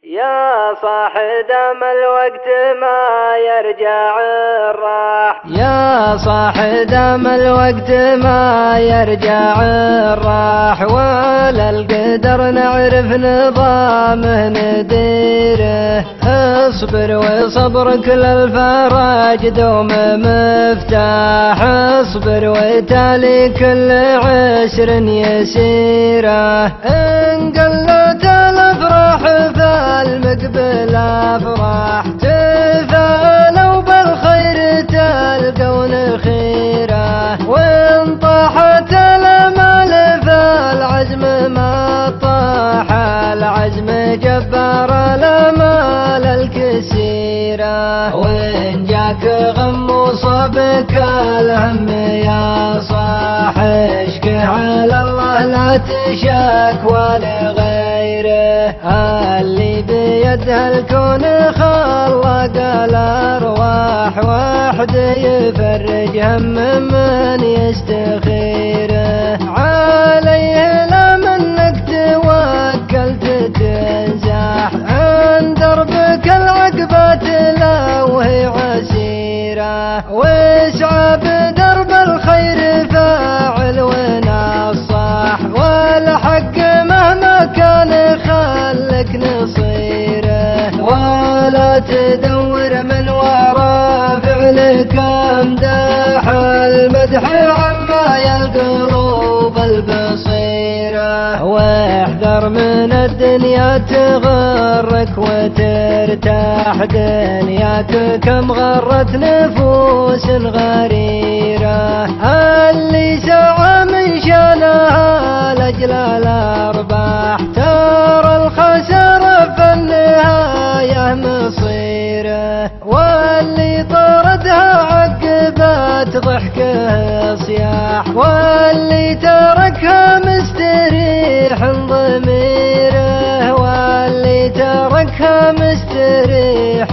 يا صاح دام الوقت ما يرجع الراح، يا صاح دام الوقت ما يرجع الراح، ولا القدر نعرف نظامه نديره. اصبر وصبرك للفرج دوم مفتاح، اصبر وتالي كل عسر يسيره. ان قلت الافراح فالمقبل افراح، تفالوا بالخير تلقون خيره. وان طاحت الامال فالعزم ما طاح، العزم جبار الامال الكسيره. وان جاك غم وصابك الهم يا صاح، اشكي على الله لا تشكوى لغيره. اللي بيده الكون خلق الارواح، وحد يفرج هم من يستخيره. عليه لا منك توكلت تنزاح، عن دربك العقبات لو هي عسيره. واسعى بدرب الخير فاعل ونصاح، والحق مهما كان خلك نصيره. ولا تدور من وراء فعلك امداح، المدح عما القلوب البصيره. واحذر من الدنيا تغرك وترتاح، دنياك كم غرت نفوس غريره. اللي سعى من شانها لاجل الارباح، ترى الخسارة في النهاية مصيره. واللي طردها عقبات ضحكه صياح، واللي تركها مستريح ضميره. واللي تركها مستريح